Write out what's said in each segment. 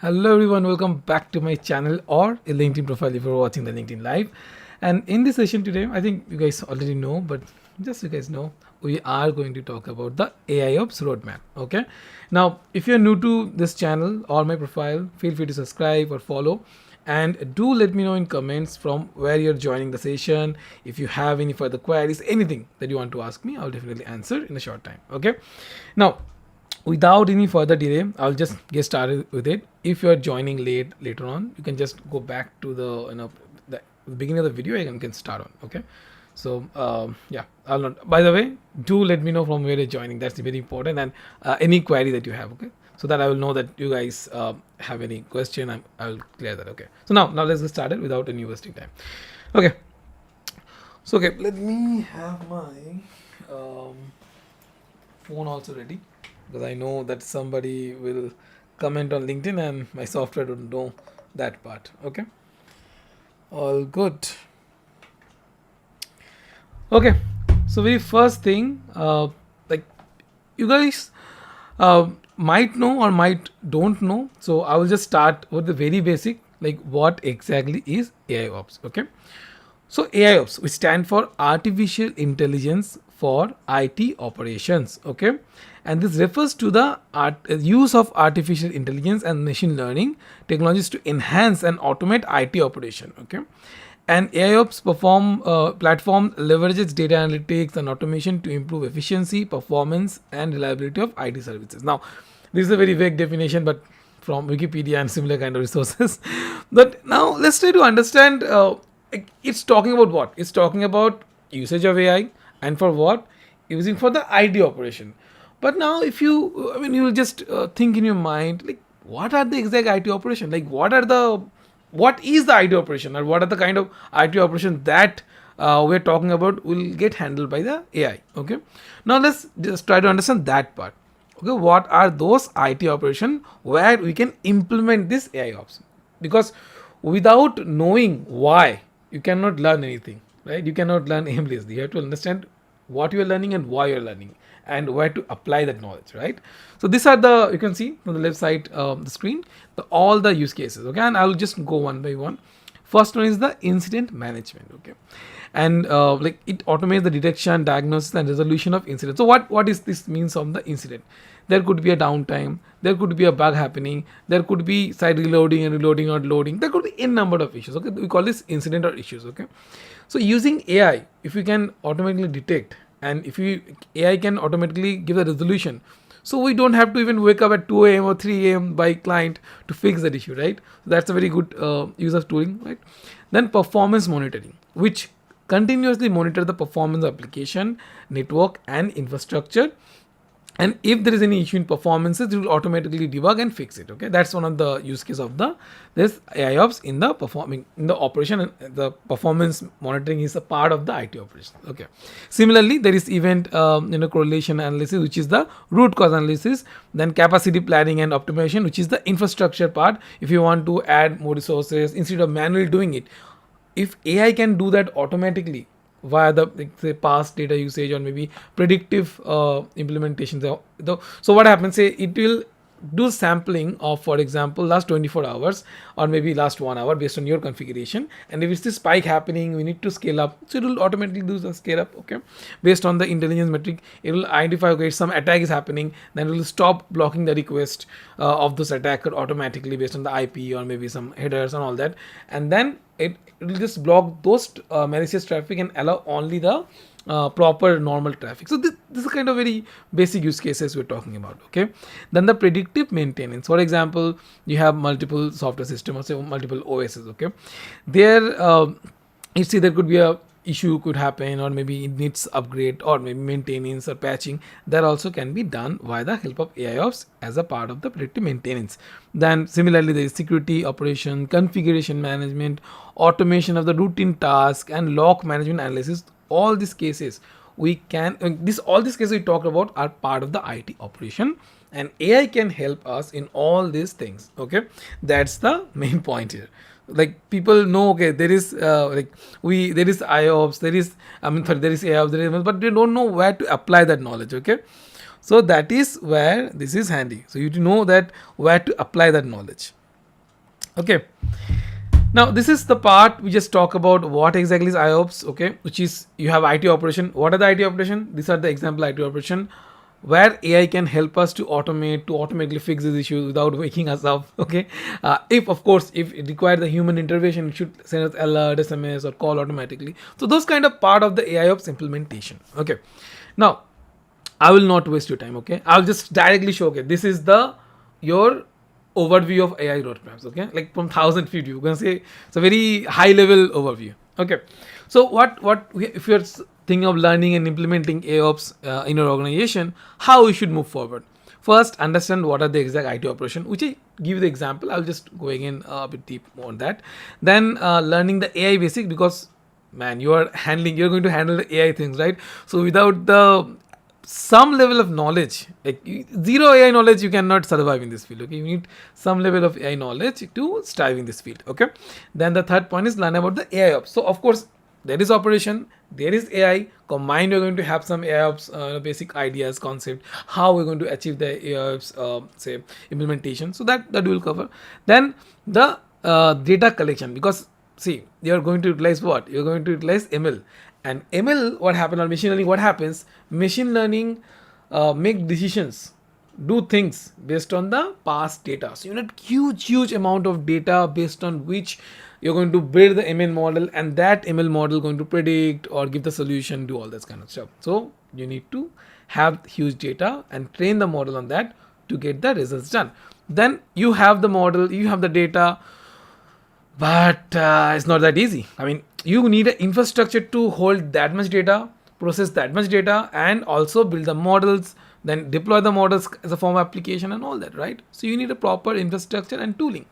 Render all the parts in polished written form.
Hello everyone, welcome back to my channel or a LinkedIn profile if you're watching the LinkedIn live. And in this session today, I think you guys already know, but just so you guys know, we are going to talk about the AIOps Roadmap. Okay. Now, if you're new to this channel or my profile, feel free to subscribe or follow. And do let me know in comments from where you're joining the session. If you have any further queries, anything that you want to ask me, I'll definitely answer in a short time. Okay. Now, without any further delay, I'll just get started with it. If you're joining later on, you can just go back to the beginning of the video and can start on. Okay. So yeah, I'll not. By the way, do let me know from where you're joining. That's very important, and any query that you have. Okay, so that I will know that you guys have any question. I will clear that. Okay. So now let's get started without any wasting time. Okay. So okay, let me have my um, phone also ready because I know that somebody will comment on LinkedIn and my software don't know that part. Okay, all good. Okay, so very first thing, like you guys might know or might don't know. So I will just start with the very basic, like what exactly is AIOps. Okay, so AIOps, which stand for Artificial Intelligence for IT Operations. Okay, and this refers to the use of artificial intelligence and machine learning technologies to enhance and automate IT operation. Okay, and AIOps platform leverages data analytics and automation to improve efficiency, performance, and reliability of IT services. Now, this is a very vague definition, but from Wikipedia and similar kind of resources. But now let's try to understand. It's talking about what? It's talking about usage of AI and for what? Using for the IT operation. But now, if you, I mean, you will just think in your mind, like, what are the exact IT operation? Like, what is the IT operation, or what are the kind of IT operation that we're talking about will get handled by the AI? Okay. Now let's just try to understand that part. Okay, what are those IT operation where we can implement this AI ops? Because without knowing why, you cannot learn anything, right? You cannot learn aimlessly. You have to understand what you are learning and why you are learning and where to apply that knowledge, right? So these are the, you can see on the left side of the screen, all the use cases. Okay, and I will just go one by one. First one is the incident management. Okay, and like it automates the detection, diagnosis, and resolution of incidents. So what is this means of the incident? There could be a downtime, there could be a bug happening, there could be site reloading and reloading or loading, there could be n number of issues. Okay, we call this incident or issues. Okay, so using AI, if we can automatically detect, and if you AI can automatically give a resolution, so we don't have to even wake up at 2 a.m. or 3 a.m. by client to fix that issue, right? So that's a very good use of tooling, right? Then performance monitoring, which continuously monitor the performance of application, network, and infrastructure. And if there is any issue in performances, it will automatically debug and fix it. Okay, that's one of the use case of the this AIOps in the performing in the operation. And the performance monitoring is a part of the IT operation. Okay, similarly, there is event correlation analysis, which is the root cause analysis. Then capacity planning and optimization, which is the infrastructure part. If you want to add more resources instead of manually doing it, if AI can do that automatically via the, like, say, past data usage or maybe predictive implementations. So what happens? Say it will do sampling of, for example, last 24 hours or maybe last 1 hour based on your configuration. And if it's this spike happening, we need to scale up. So it will automatically do the scale up. Okay, based on the intelligence metric, it will identify, okay, some attack is happening, then it will stop blocking the request of this attacker automatically based on the IP or maybe some headers and all that. And then it will just block those malicious traffic and allow only the proper normal traffic. So this is kind of very basic use cases we're talking about. Okay, then the predictive maintenance. For example, you have multiple software system or say multiple OSs. Okay, there you see there could be a issue could happen, or maybe it needs upgrade or maybe maintenance or patching. That also can be done via the help of AIOps as a part of the predictive maintenance. Then similarly, there is security operation, configuration management, automation of the routine task, and log management analysis. All these cases we can all these cases we talked about are part of the IT operation, and AI can help us in all these things. Okay, that's the main point here. Like people know, okay, there is there is IOPS, there is there is AIOPS, but they don't know where to apply that knowledge. Okay, so that is where this is handy. So you to know that where to apply that knowledge. Okay. Now this is the part we just talk about what exactly is IOPS, okay, which is you have IT operation. What are the IT operation? These are the example IT operation where AI can help us to automatically fix these issues without waking us up. Okay, if of course if it requires the human intervention, it should send us alert, SMS, or call automatically. So those kind of part of the AIOps implementation. Okay, now I will not waste your time. Okay, I'll just directly show. Okay, this is the your overview of AI roadmaps. Okay, like from 1,000 feet, you can say it's a very high level overview. Okay, so if you're thinking of learning and implementing AIOps in your organization, how you should move forward. First, understand what are the exact IT operation, which I give you the example. I'll just going in a bit deep on that. Then learning the AI basic, because man, you're going to handle the AI things, right? So without the some level of knowledge, like zero AI knowledge, you cannot survive in this field. Okay, you need some level of AI knowledge to strive in this field. Okay, then the third point is learn about the AI ops. So of course there is operation, there is AI combined. You're going to have some AI ops basic ideas, concept, how we're going to achieve the AI ops say implementation. So that will cover. Then the data collection, because see, you're going to utilize what? You're going to utilize ML. And ML, what happened, or machine learning, what happens? Machine learning make decisions, do things based on the past data. So you need huge amount of data based on which you're going to build the ML model, and that ML model going to predict or give the solution, do all this kind of stuff. So you need to have huge data and train the model on that to get the results done. Then you have the model, you have the data, but it's not that easy. I mean, you need an infrastructure to hold that much data, process that much data, and also build the models, then deploy the models as a form of application and all that, right? So you need a proper infrastructure and tooling.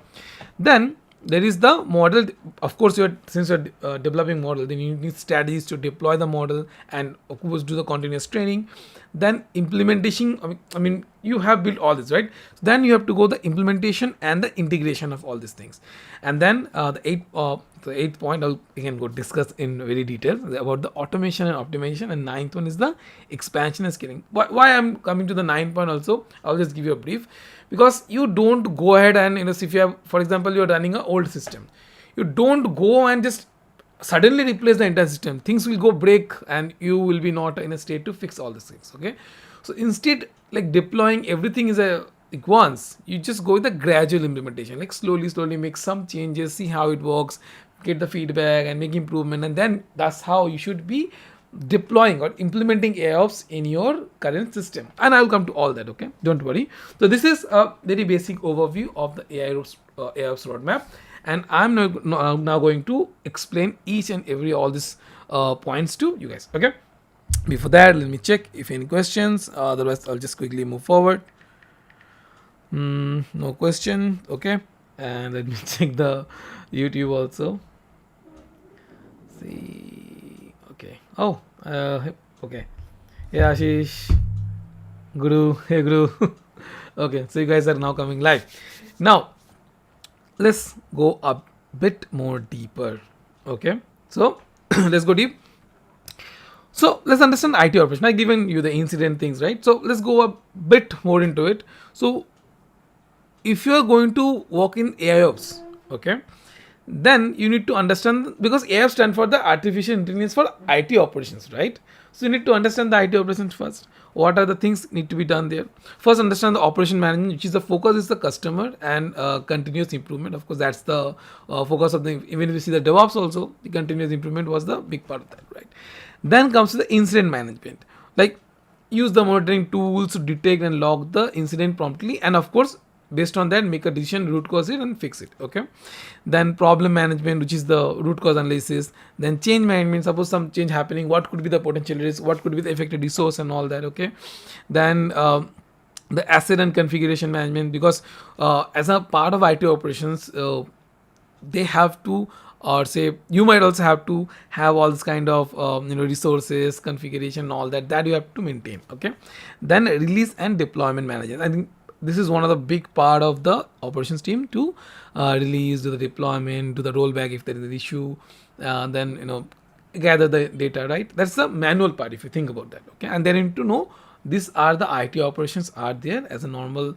Then there is the model. Of course, since you're developing model, then you need strategies to deploy the model, and of course do the continuous training. Then implementation. I mean you have built all this, right? Then you have to go the implementation and the integration of all these things. And then the eighth point I'll again go discuss in very detail about the automation and optimization. And ninth one is the expansion and scaling. Why I'm coming to the ninth point also, I'll just give you a brief. Because you don't go ahead and, if you have, for example, you're running an old system, you don't go and just suddenly replace the entire system. Things will go break and you will be not in a state to fix all these things. Okay, so instead, like deploying everything is a like once, you just go with the gradual implementation, like slowly make some changes, see how it works, get the feedback and make improvement, and then that's how you should be deploying or implementing AIOps in your current system. And I'll come to all that. Okay, don't worry. So this is a very basic overview of the AIOps roadmap, and I'm now going to explain each and every all these points to you guys. Okay, before that, let me check if any questions. Otherwise, I'll just quickly move forward. No question. Okay, and let me check the YouTube also. See. Okay. Oh. Okay. Yeah, Ashish. Guru. Hey, Guru. Okay. So you guys are now coming live. Now, let's go a bit more deeper. Okay. So let's go deep. So let's understand IT operation. I've given you the incident things, right? So let's go a bit more into it. So if you are going to work in AIOps, okay, then you need to understand, because AI stands for the artificial intelligence for IT operations, right? So you need to understand the IT operations first. What are the things need to be done there? First, understand the operation management, which is the focus is the customer and continuous improvement. Of course, that's the focus of the. Even if you see the DevOps also, the continuous improvement was the big part of that, right? Then comes to the incident management, like use the monitoring tools to detect and log the incident promptly, and of course based on that make a decision, root cause it and fix it. Okay, then problem management, which is the root cause analysis. Then change management, suppose some change happening, what could be the potential risk, what could be the affected resource and all that. Okay, then the asset and configuration management, because as a part of IT operations, they have to, or say you might also have to have all this kind of resources, configuration, all that you have to maintain. Okay, then release and deployment management. I think this is one of the big part of the operations team to release, do the deployment, do the rollback if there is an issue, then gather the data, right? That's the manual part if you think about that. Okay, and then you need to know these are the IT operations are there as a normal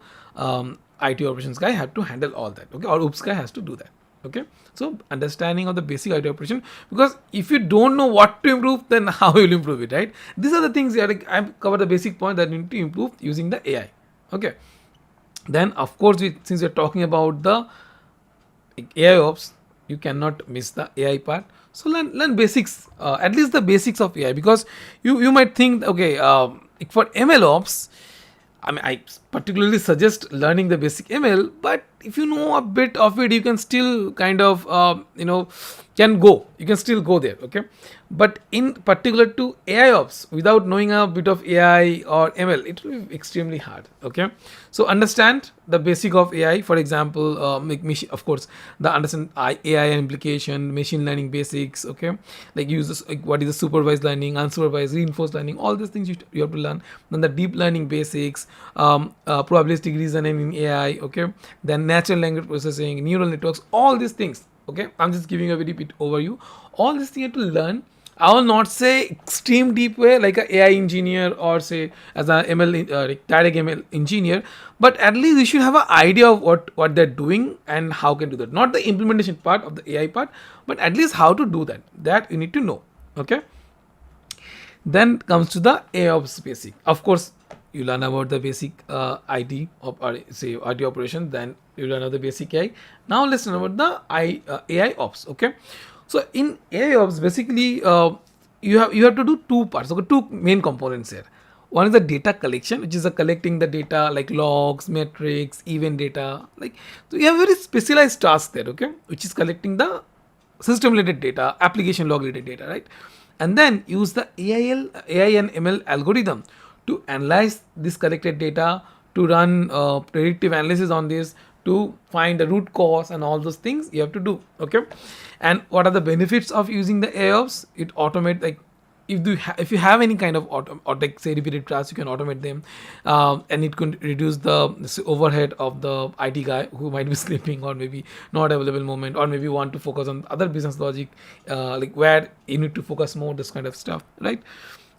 IT operations guy have to handle all that, okay, or oops guy has to do that, okay. So understanding of the basic IT operation, because if you don't know what to improve, then how will you improve it, right? These are the things that, like, I've covered the basic point that you need to improve using the AI, okay. Then of course, since we're talking about the AIOps, you cannot miss the AI part. So learn basics, at least the basics of AI, because you might think, okay, for ML ops, I mean, I particularly suggest learning the basic ML, but if you know a bit of it, you can still kind of, can go. You can still go there, okay? But in particular to AI ops, without knowing a bit of AI or ML, it will be extremely hard, okay? So understand the basic of AI. For example, of course, the understand AI implication, machine learning basics, okay? Like like what is the supervised learning, unsupervised, reinforced learning, all these things you have to learn. Then the deep learning basics, probabilistic reasoning in AI, okay? Then natural language processing, neural networks, all these things, okay? I'm just giving a very bit overview. All these things you have to learn. I will not say extreme deep way like a AI engineer or say as a direct ML engineer, but at least you should have an idea of what they're doing and how can do that. Not the implementation part of the AI part, but at least how to do that. That you need to know. Okay. Then comes to the AIOps basic. Of course, you learn about the basic IT or say IT operation. Then you learn about the basic AI. Now let's learn about the AI ops. Okay, so in AI ops, basically you have to do two parts. Okay, two main components here. One is the data collection, which is the collecting the data like logs, metrics, event data. Like, so you have very specialized task there. Okay, which is collecting the system related data, application log related data, right? And then use the AI and ML algorithm to analyze this collected data, to run predictive analysis on this, to find the root cause and all those things you have to do. Okay, and what are the benefits of using the AIOps? It automate, like, if you have any kind of or like say repeated tasks, you can automate them, and it can reduce the overhead of the IT guy who might be sleeping or maybe not available moment, or maybe want to focus on other business logic, like where you need to focus more, this kind of stuff, right?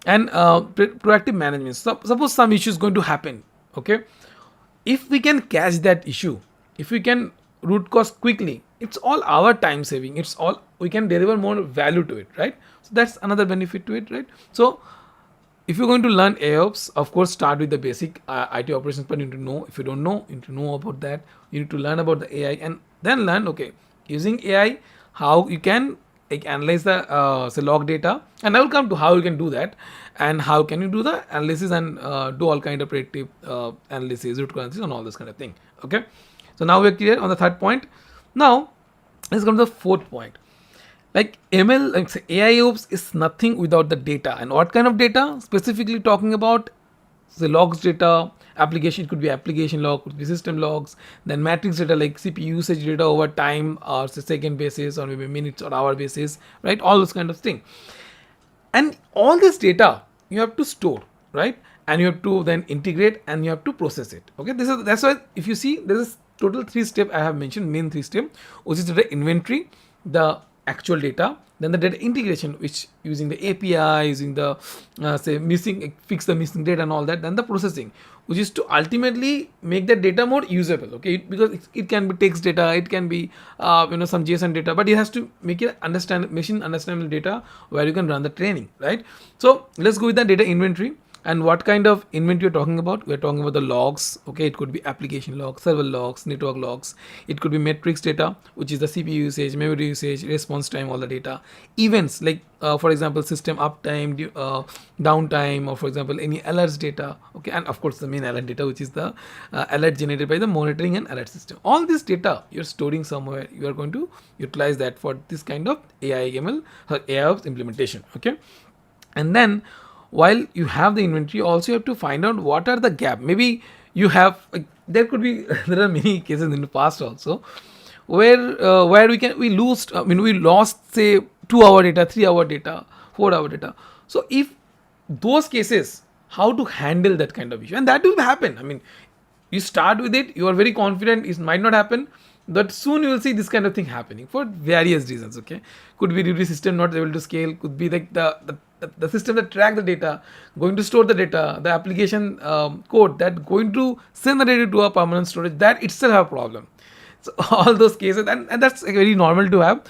And proactive management. Suppose some issue is going to happen, okay, if we can catch that issue, if we can root cause quickly, it's all our time saving, it's all, we can deliver more value to it, right? So that's another benefit to it, right? So if you're going to learn AIOps, of course start with the basic IT operations, but you need to know, if you don't know, you need to know about that. You need to learn about the AI and then learn, okay, using AI, how you can like analyze the say log data, and I will come to how you can do that and how can you do the analysis and do all kind of predictive analysis, root cause analysis and all this kind of thing, okay? So now we're clear on the third point. Now let's come to the fourth point. Like ML, like say AIOps is nothing without the data. And what kind of data? Specifically talking about the logs data, application, it could be application log, could be system logs, then matrix data like CPU usage data over time or say second basis or maybe minutes or hour basis, right? All those kind of thing. And all this data you have to store, right? And you have to then integrate and you have to process it. Okay, that's why if you see there is total 3 step I have mentioned, main 3 step, which is the inventory, the actual data, then the data integration, which using the API, using the say fix the missing data and all that, then the processing, which is to ultimately make that data more usable, okay? Because it can be text data, it can be some JSON data, but it has to make it machine understandable data where you can run the training, right? So let's go with the data inventory. And what kind of inventory you're talking about? We're talking about the logs, okay? It could be application logs, server logs, network logs. It could be metrics data, which is the CPU usage, memory usage, response time, all the data. Events like, for example, system uptime, downtime, or for example, any alerts data, okay? And of course, the main alert data, which is the alert generated by the monitoring and alert system. All this data you're storing somewhere. You are going to utilize that for this kind of AI ML or AIOps implementation, okay? And then while you have the inventory, also you have to find out what are the gap. Maybe you have there could be there are many cases in the past also where we lost say 2 hour data, 3 hour data, 4 hour data. So if those cases, how to handle that kind of issue, and that will happen. I mean, you start with it, you are very confident it might not happen, but soon you will see this kind of thing happening for various reasons, okay? Could be due to system not able to scale, could be like the the system that track the data, going to store the data, the application code that going to send the data to a permanent storage, that itself have a problem. So all those cases, and that's very normal to have,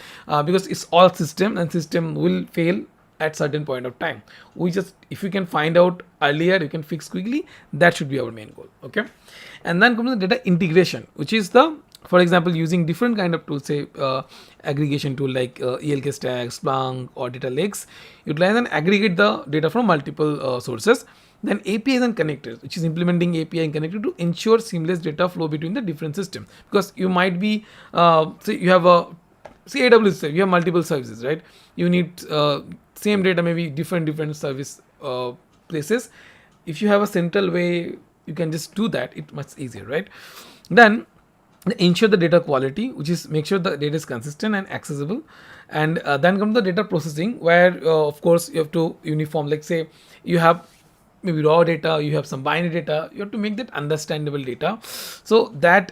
because it's all system, and system will fail at certain point of time. We just, if you can find out earlier, you can fix quickly. That should be our main goal. Okay, and then comes the data integration, which is the, for example, using different kind of tools, say aggregation tool like ELK Stack, Splunk, or data lakes, utilize and aggregate the data from multiple sources. Then APIs and connectors, which is implementing API and connector to ensure seamless data flow between the different systems. Because you might be, say you have a, say AWS, you have multiple services, right? You need same data, maybe different service places. If you have a central way, you can just do that. It's much easier, right? Then ensure the data quality, which is make sure the data is consistent and accessible. And then comes the data processing, where of course you have to uniform, like say you have maybe raw data, you have some binary data, you have to make that understandable data. So that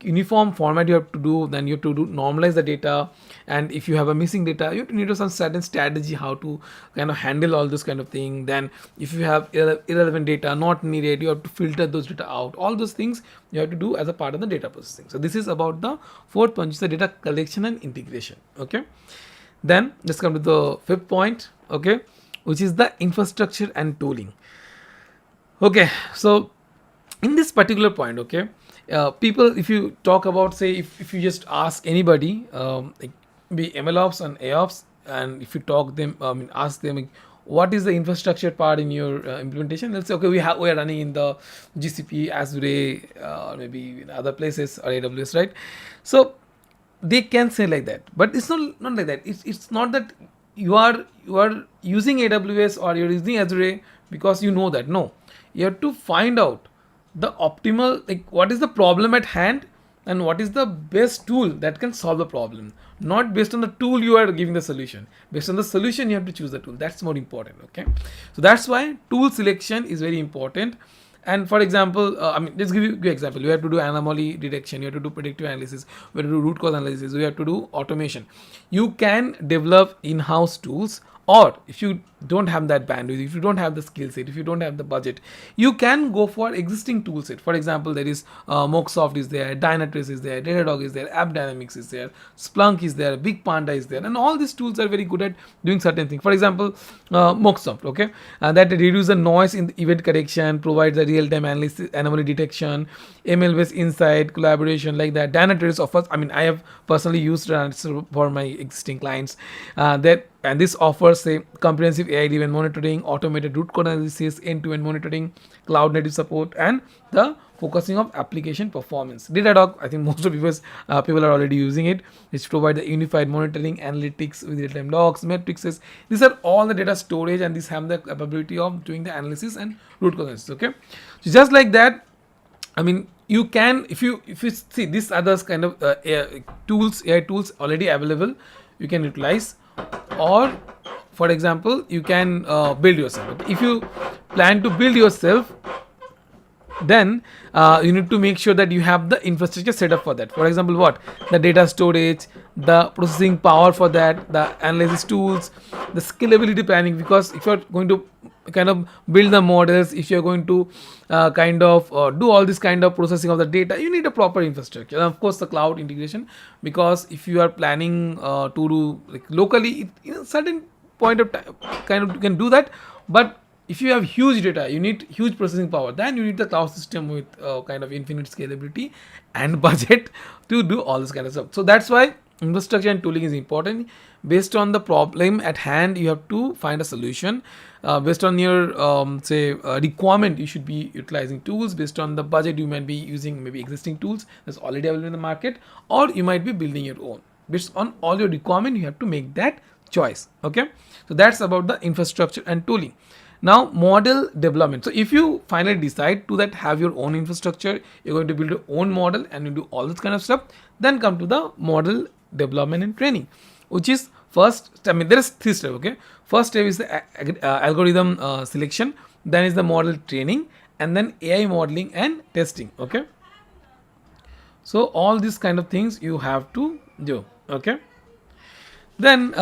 uniform format you have to do. Then you have to do normalize the data, and if you have a missing data, you have to need some certain strategy how to kind of handle all this kind of thing. Then if you have irrelevant data not needed, you have to filter those data out. All those things you have to do as a part of the data processing. So this is about the fourth point, which is the data collection and integration. Okay, then let's come to the fifth point. Okay, which is the infrastructure and tooling. Okay, so in this particular point, okay, people, if you talk about, say, if you just ask anybody, like be MLOps and AOps, and if you talk them, ask them, like, what is the infrastructure part in your implementation? Let's say, okay, we are running in the GCP, Azure, or maybe in other places, or AWS, right? So they can say like that, but it's not like that. It's not that you are using AWS or you're using Azure because you know that. No, you have to find out the optimal, like what is the problem at hand and what is the best tool that can solve the problem. Not based on the tool you are giving the solution, based on the solution you have to choose the tool. That's more important. Okay, so that's why tool selection is very important. And for example, let's give you an example. You have to do anomaly detection, you have to do predictive analysis, you have to do root cause analysis, you have to do automation. You can develop in-house tools, or if you don't have that bandwidth, if you don't have the skill set, if you don't have the budget, you can go for existing tool set. For example, there is Mocksoft is there, Dynatrace is there, Datadog is there, App Dynamics is there, Splunk is there, Big Panda is there, and all these tools are very good at doing certain things. For example, Mocksoft, okay, that reduces the noise in the event correction, provides a real-time analysis, anomaly detection, ML-based insight, collaboration, like that. Dynatrace offers, I have personally used Dynatrace for my existing clients, and this offers a comprehensive AI-driven monitoring, automated root cause analysis, end-to-end monitoring, cloud-native support, and the focusing of application performance. Datadog, I think most of people are already using it, which provide the unified monitoring, analytics with real-time logs, metrics. These are all the data storage, and these have the capability of doing the analysis and root cause analysis. Okay, so just like that, you can, if you see these others kind of AI tools already available, you can utilize. Or for example, you can build yourself. If you plan to build yourself, then you need to make sure that you have the infrastructure set up for that. For example, what the data storage, the processing power for that, the analysis tools, the scalability planning. Because if you're going to kind of build the models, if you're going to do all this kind of processing of the data, you need a proper infrastructure. And of course, the cloud integration, because if you are planning to do like locally, certain point of time, you can do that. But if you have huge data, you need huge processing power, then you need the cloud system with kind of infinite scalability and budget to do all this kind of stuff. So that's why infrastructure and tooling is important. Based on the problem at hand, you have to find a solution. Based on your requirement, you should be utilizing tools. Based on the budget, you might be using maybe existing tools that's already available in the market, or you might be building your own. Based on all your requirement, you have to make that choice. Okay, so that's about the infrastructure and tooling. Now, model development. So if you finally decide to have your own infrastructure, you're going to build your own model and you do all this kind of stuff, then come to the model development and training, which is first, there is 3 steps. Okay, first step is the algorithm selection, then is the model training, and then AI modeling and testing. Okay, so all these kind of things you have to do. Okay, then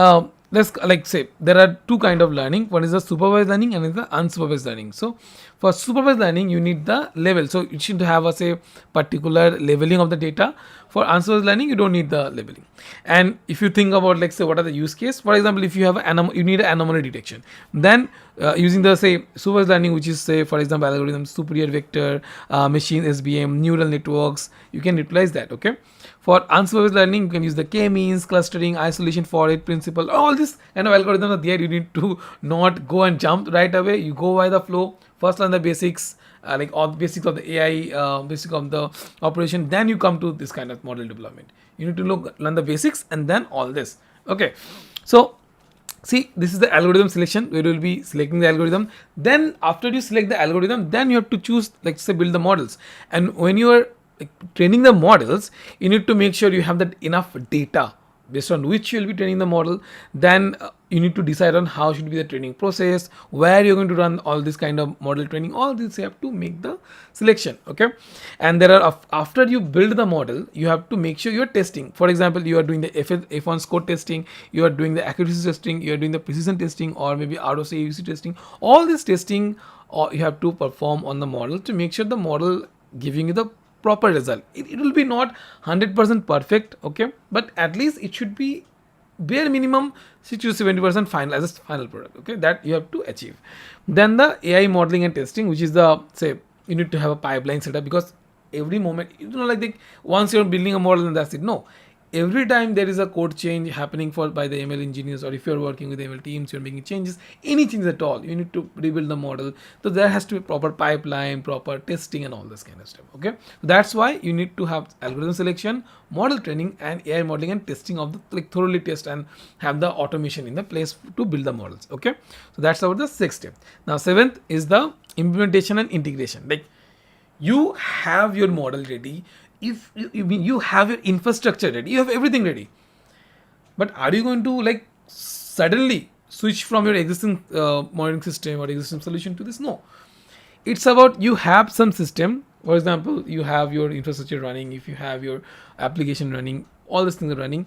let's like say there are two kind of learning. One is the supervised learning and is the unsupervised learning. So for supervised learning you need the level, so it should have a say particular leveling of the data. For unsupervised learning you don't need the leveling. And if you think about like say what are the use case, for example if you have you need an anomaly detection, then using the say supervised learning, which is say for example algorithm, superior vector, machine SBM, neural networks, you can utilize that. Okay, for unsupervised learning, you can use the k-means, clustering, isolation for it principle. All this kind of algorithms are there. You need to not go and jump right away. You go by the flow. First learn the basics, like all the basics of the AI, basic of the operation. Then you come to this kind of model development. You need to learn the basics and then all this. Okay, so see, this is the algorithm selection where you will be selecting the algorithm. Then after you select the algorithm, then you have to choose, like say build the models. And when you are like training the models, you need to make sure you have that enough data based on which you will be training the model. Then you need to decide on how should be the training process, where you're going to run all this kind of model training. All this you have to make the selection. Okay, and there are after you build the model, you have to make sure you're testing. For example, you are doing the F1 score testing, you are doing the accuracy testing, you are doing the precision testing, or maybe ROC AUC testing. All this testing you have to perform on the model to make sure the model giving you the proper result. It will be not 100% perfect, okay, but at least it should be bare minimum 60 to 70% final as a final product. Okay, that you have to achieve. Then the AI modeling and testing, which is the say you need to have a pipeline setup, because every moment, you know, like once you're building a model and that's it. No, every time there is a code change happening for by the ML engineers, or if you're working with ML teams, you're making changes, any changes at all, you need to rebuild the model. So there has to be proper pipeline, proper testing, and all this kind of stuff. Okay, so that's why you need to have algorithm selection, model training, and AI modeling and testing of the like thoroughly test and have the automation in the place to build the models. Okay, so that's about the sixth step. Now seventh is the implementation and integration. Like you have your model ready, if you have your infrastructure ready, you have everything ready, but are you going to like suddenly switch from your existing monitoring system or existing solution to this? No, it's about you have some system. For example, you have your infrastructure running, if you have your application running, all these things are running,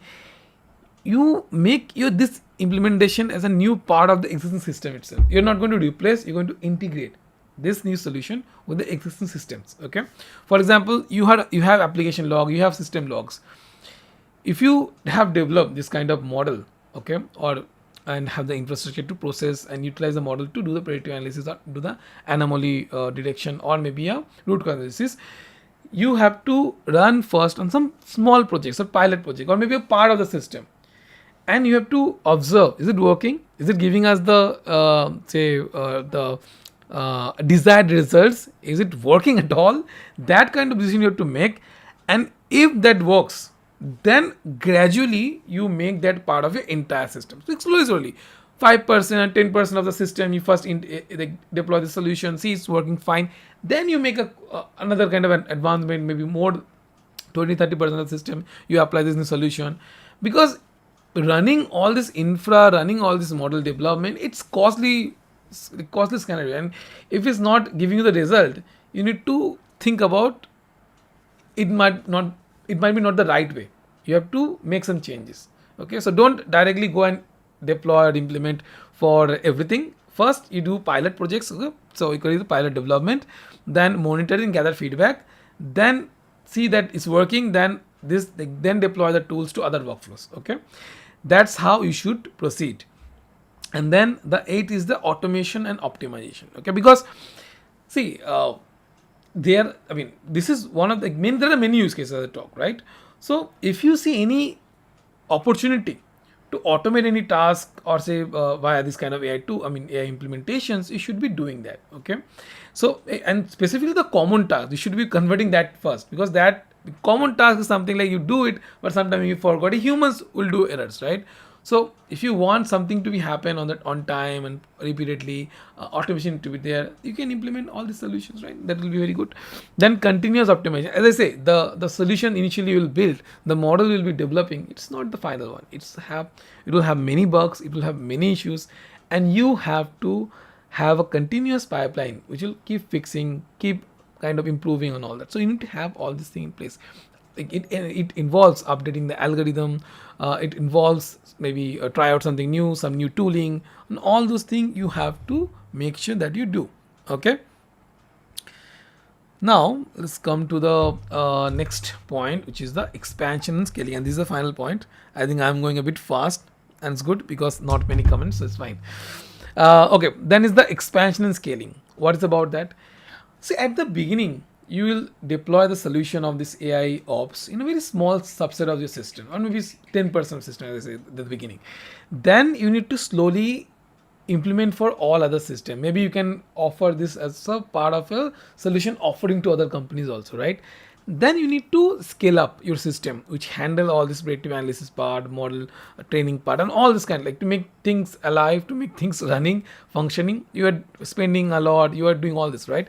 you make your this implementation as a new part of the existing system itself. You're not going to replace, you're going to integrate this new solution with the existing systems. Okay, for example, you have application log, you have system logs. If you have developed this kind of model, okay, or and have the infrastructure to process and utilize the model to do the predictive analysis or do the anomaly detection, or maybe a root cause analysis, you have to run first on some small projects or pilot project or maybe a part of the system, and you have to observe, is it working, is it giving us the the desired results, is it working at all? That kind of decision you have to make. And if that works, then gradually you make that part of your entire system. So slowly 5% and 10% of the system you first deploy the solution, see it's working fine, then you make another kind of an advancement, maybe more 20-30% of the system you apply this new solution. Because running all this infra, running all this model development, it's costly scenario, and if it's not giving you the result, you need to think about it might be not the right way. You have to make some changes. Okay, so don't directly go and deploy or implement for everything. First you do pilot projects. Okay, so you create the pilot development, then monitor and gather feedback, then see that it's working, then deploy the tools to other workflows. Okay, that's how you should proceed. And then the 8 is the automation and optimization. Okay, because see this is one of the main, there are many use cases I talk, right? So if you see any opportunity to automate any task or say via this kind of AI implementations, you should be doing that. Okay, so and specifically the common task, you should be converting that first, because that common task is something like you do it, but sometimes you forgot. Humans will do errors, right? So if you want something to be happen on time and repeatedly, automation to be there, you can implement all these solutions, right? That will be very good. Then continuous optimization. As I say, the solution initially you will build, the model will be developing. It's not the final one. It will have many bugs. It will have many issues, and you have to have a continuous pipeline which will keep fixing, keep kind of improving on all that. So you need to have all this thing in place. like it involves updating the algorithm. It involves maybe try out something new, some new tooling, and all those things you have to make sure that you do. Okay. Now let's come to the next point, which is the expansion and scaling, and this is the final point. I think I'm going a bit fast, and it's good because not many comments, so it's fine. Okay, then is the expansion and scaling. What is about that? See, at the beginning, you will deploy the solution of this AI ops in a very small subset of your system, or maybe 10% of system, as I say at the beginning. Then you need to slowly implement for all other system. Maybe you can offer this as a part of a solution offering to other companies also, right? Then you need to scale up your system which handle all this predictive analysis part, model training part, and all this kind, like to make things alive, to make things running, functioning. You are spending a lot, you are doing all this, right?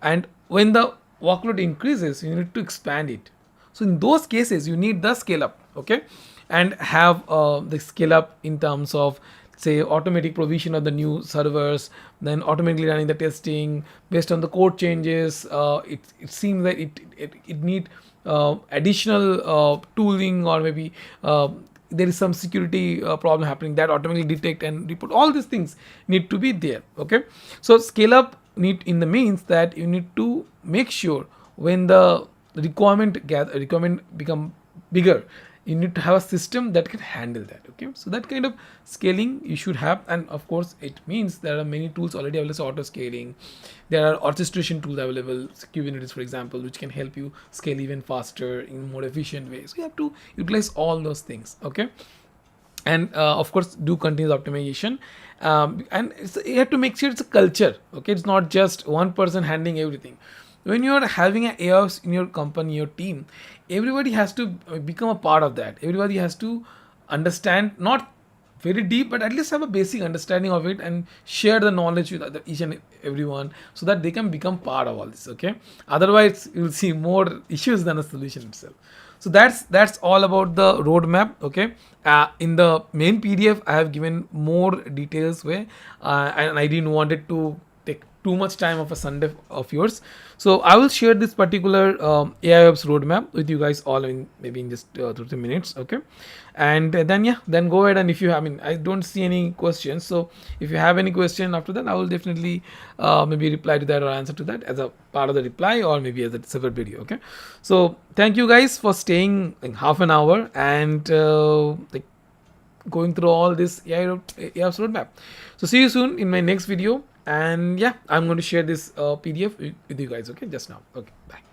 And when the workload increases, you need to expand it. So in those cases you need the scale up, okay, and have the scale up in terms of, say, automatic provision of the new servers, then automatically running the testing based on the code changes. It seems that it need additional tooling, or maybe there is some security problem happening, that automatically detect and report. All these things need to be there. Okay, so scale up need in the means that you need to make sure when the requirement become bigger, you need to have a system that can handle that. Okay, so that kind of scaling you should have. And of course it means there are many tools already available, so auto scaling, there are orchestration tools available, Kubernetes for example, which can help you scale even faster in more efficient ways. So you have to utilize all those things. Okay, and of course do continuous optimization, and you have to make sure it's a culture. Okay, it's not just one person handling everything. When you are having an AIOps in your company, your team, everybody has to become a part of that. Everybody has to understand, not very deep, but at least have a basic understanding of it, and share the knowledge with each and everyone, so that they can become part of all this. Okay, otherwise you'll see more issues than a solution itself. So that's all about the roadmap. Okay, in the main PDF I have given more details where and I didn't want it to take too much time of a Sunday of yours. So I will share this particular AIOps roadmap with you guys all in maybe in just 30 minutes. Okay, and then yeah, then go ahead, and if you have, I mean, I don't see any questions. So if you have any question after that, I will definitely maybe reply to that or answer to that as a part of the reply, or maybe as a separate video. Okay, so thank you guys for staying like half an hour and like going through all this AIOps roadmap. So see you soon in my next video. And yeah, I'm going to share this PDF with you guys. Okay, just now. Okay, bye.